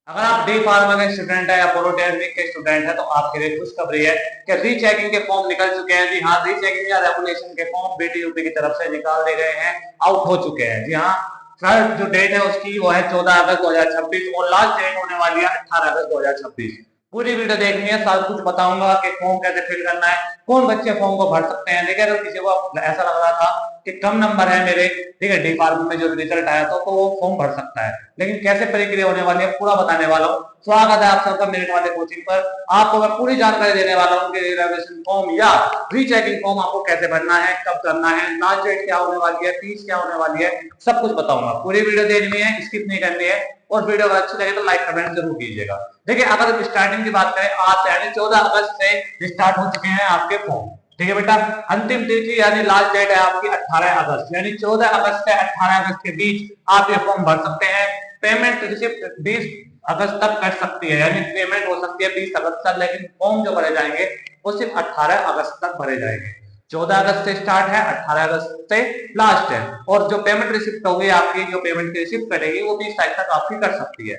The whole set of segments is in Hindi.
अगर आप डी फार्मा के स्टूडेंट है या पॉलिटेक्निक के स्टूडेंट है तो आपके लिए खुशखबरी है कि रीचेकिंग के फॉर्म निकल चुके हैं। जी हाँ, रीचेकिंग या रेगुलेशन के फॉर्म बीटीयूपी की तरफ से निकाल दिए गए हैं, आउट हो चुके हैं। जी हाँ, थर्ड जो डेट है उसकी वो है 14 अगस्त 2026 और लास्ट डेट होने वाली है 18 अगस्त 2026। पूरी वीडियो देखनी है, सब कुछ बताऊंगा कि फॉर्म कैसे फिल करना है, कौन बच्चे फॉर्म को भर सकते हैं। देखिए, अगर किसी को ऐसा लग रहा था कि कम नंबर है मेरे, ठीक है, डी फार्म में जो रिजल्ट आया था, तो वो फॉर्म भर सकता है, लेकिन कैसे प्रक्रिया होने वाली है पूरा बताने वाला हूँ। स्वागत है आप सबका मेरिट वाले कोचिंग पर। आपको मैं पूरी जानकारी देने वाला हूँ कि रिजर्वेशन फॉर्म या रीचेकिंग फॉर्म आपको कैसे भरना है, कब करना है, लास्ट डेट क्या होने वाली है, फीस क्या होने वाली है, सब कुछ बताऊंगा। पूरी वीडियो देखनी है, स्किप नहीं करनी है, और वीडियो अगर अच्छी लगे तो लाइक कमेंट जरूर कीजिएगा। देखिए, अगर स्टार्टिंग की बात करें, आज यानी 14 अगस्त से स्टार्ट हो चुके हैं आपके फॉर्म। ठीक है बेटा, अंतिम तिथि यानी लास्ट डेट है आपकी 18 अगस्त, यानी 14 अगस्त से 18 अगस्त के बीच आप ये फॉर्म भर सकते हैं। पेमेंट रिसिप्ट 20 अगस्त तक कर सकती है, यानी पेमेंट हो सकती है 20 अगस्त तक, लेकिन फॉर्म जो भरे जाएंगे वो सिर्फ 18 अगस्त तक भरे जाएंगे। 14 अगस्त से स्टार्ट है, 18 अगस्त से लास्ट है। और जो पेमेंट रिसिप्ट होगी आपकी, जो पेमेंट की रिसिप्ट कटेगी वो 20 तारीख तक आपकी कर सकती है।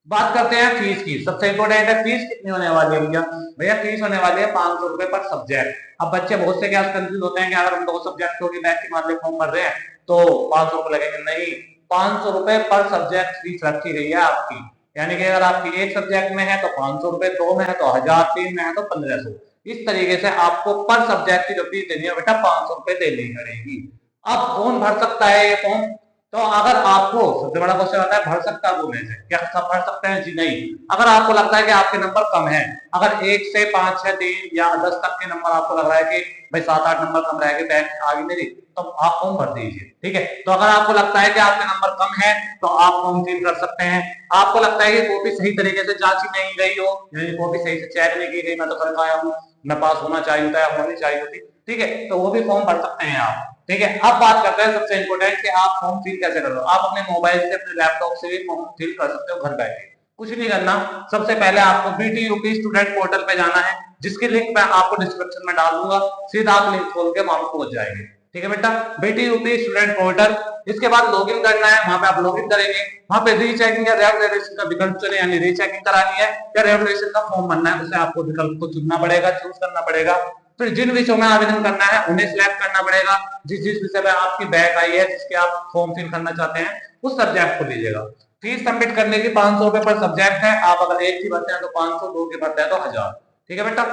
बात करते हैं फीस की। सबसे इंपोर्टेंट है फीस कितनी होने वाली है भैया। भैया फीस होने वाली है 500 रुपए पर सब्जेक्ट। अब बच्चे बहुत से क्या कंफ्यूज होते हैं कि अगर हम 2 सब्जेक्टों की बैच की मान ली फॉर्म भर रहे हैं तो 500 रुपए लगेंगे। नहीं, 500 रुपए पर सब्जेक्ट फीस रखी गई है आपकी। यानी कि अगर आपकी एक सब्जेक्ट में है तो 500 रुपए, 2 में है तो 1000, 3 में है तो 1500। इस तरीके से आपको पर सब्जेक्ट की जो फीस देनी है बेटा 500 रुपए देनी पड़ेगी। अब कौन भर सकता है ये फॉर्म? तो अगर आपको सबसे बड़ा क्वेश्चन आता है भर सकता कौन है, क्या सब भर सकते हैं? जी नहीं। अगर आपको लगता है कि आपके नंबर कम है, अगर 1 से 5, 6, 3 या 10 तक के नंबर आपको लग रहा है कि भाई 7, 8 नंबर कम रह गए, बैक आगे मेरी, तो आप फॉर्म भर दीजिए। ठीक है, तो अगर आपको लगता है कि आपके नंबर कम है तो आप फॉर्म फिल कर सकते हैं। आपको लगता है कि कॉपी सही तरीके से जांची नहीं गई हो, यानी कॉपी सही से चेक नहीं की गई, मैं तो करके आया हूँ, मैं पास होना चाहिए होता है, होनी चाहिए होती, ठीक है, तो वो भी फॉर्म भर सकते हैं आप। ठीक है, अब बात करते हैं सबसे इंपोर्टेंट कि आप फॉर्म फिल कैसे कर रहे हो। आप अपने मोबाइल से, अपने लैपटॉप से भी फॉर्म फिल कर सकते हो घर बैठे, कुछ नहीं करना। सबसे पहले आपको बीटीयूपी स्टूडेंट पोर्टल पे जाना है, जिसकी लिंक मैं आपको डिस्क्रिप्शन में डाल दूंगा, सीधा आप लिंक खोल के वहां पहुंच जाएंगे। ठीक है बेटा, बीटीयूपी स्टूडेंट पोर्टल, इसके बाद लॉगिन करना है, वहां पे आप लॉगिन करेंगे, वहां पे रीचेकिंग या रेगुलेशन का विकल्प चुने, यानी रीचेकिंग करानी है या रेगुलेशन का फॉर्म भरना है, उसे आपको विकल्प को चुनना पड़ेगा, चूज करना पड़ेगा। फिर जिन विषयों में आवेदन करना है उन्हें सिलेक्ट करना पड़ेगा। जिस जिस विषय में आपकी बैक आई है, जिसके आप फॉर्म फिल करना चाहते हैं, उस सब्जेक्ट को लीजिएगा। फीस सबमिट करने की 500 रुपए पर सब्जेक्ट है। आप अगर एक की भरते हैं तो 500, 2 की भरते हैं तो 1000। ठीक है बेटा,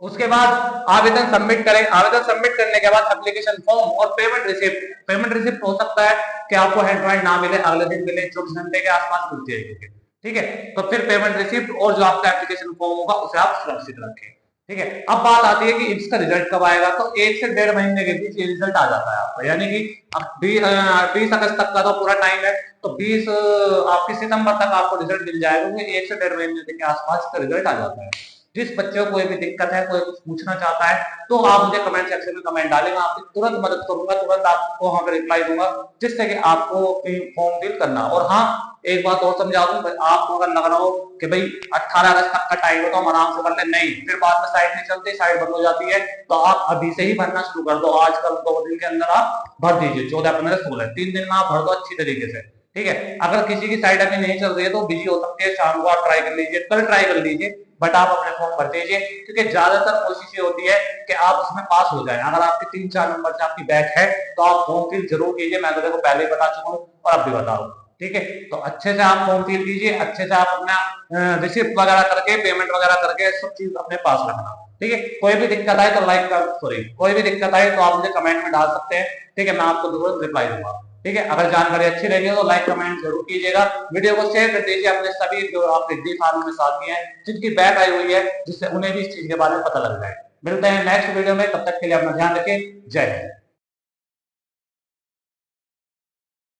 उसके बाद आवेदन सबमिट करें। आवेदन सबमिट करने के बाद एप्लीकेशन फॉर्म और पेमेंट रिसिप्ट, पेमेंट रिसिप्ट हो सकता है कि आपको हैंड टू हैंड ना मिले, अगले दिन मिले, 24 घंटे के आसपास मिलती है। ठीक है, तो फिर पेमेंट रिसिप्ट और जो आपका एप्लीकेशन फॉर्म होगा उसे आप सुरक्षित रखें। ठीक है, अब बात आती है कि इसका रिजल्ट कब आएगा। तो 1 से 1.5 महीने के बीच ये रिजल्ट आ जाता है आपका, यानी कि 20 अगस्त तक का तो पूरा टाइम है, तो 20 आपके सितंबर तक आपको रिजल्ट मिल जाएगा, क्योंकि 1 से 1.5 महीने के आसपास का रिजल्ट आ जाता है। जिस बच्चे को कोई भी दिक्कत है, कोई कुछ पूछना चाहता है, तो आप मुझे कमेंट सेक्शन में कमेंट डालेंगे, आपकी तुरंत मदद करूंगा, तुरंत आपको वहां पर रिप्लाई दूंगा, जिससे कि आपको फॉर्म फिल करना। और हाँ, एक बात और समझा दूं, आपको अगर लग रहा हो कि भाई 18 अगस्त तक का टाइम हो तो हम आराम से भर ले, नहीं, फिर बाद में साइड नहीं चलती, साइड बंद हो जाती है, तो आप अभी से ही भरना शुरू कर दो। आजकल 2 दिन के अंदर आप भर दीजिए, 14, 15, 16, 3 दिन में आप भर दो अच्छी तरीके से। ठीक है, अगर किसी की साइड अभी नहीं चल रही है तो बिजी हो सकती है, शाम को आप ट्राई कर लीजिए, कल ट्राई कर लीजिए, बट आप अपने फॉर्म भर दीजिए, क्योंकि ज्यादातर कोशिश ये होती है कि आप उसमें पास हो जाए। अगर आपके 3-4 नंबर से आपकी बैक है तो आप फॉर्म फिल जरूर कीजिए, मैं तो देखो पहले ही बता चुका हूँ और अब भी बता रहा हूँ। ठीक है, तो अच्छे से आप फॉर्म फिल कीजिए, अच्छे से आप अपना रिसिप्ट वगैरह करके, पेमेंट वगैरह करके सब चीज अपने पास रखना। ठीक है, कोई भी दिक्कत आए तो कोई भी दिक्कत आए तो आप मुझे कमेंट में डाल सकते हैं। ठीक है, मैं आपको जरूर रिप्लाई दूंगा। ठीक है, अगर जानकारी अच्छी लगी हो तो लाइक कमेंट जरूर कीजिएगा, वीडियो को शेयर कर दीजिए अपने सभी जो आपके डी फार्म में साथी हैं, जिनकी बैक आई हुई है, जिससे उन्हें भी इस चीज के बारे में पता लग जाए। मिलते हैं नेक्स्ट वीडियो में, तब तक के लिए अपना ध्यान रखें। जय हिंद।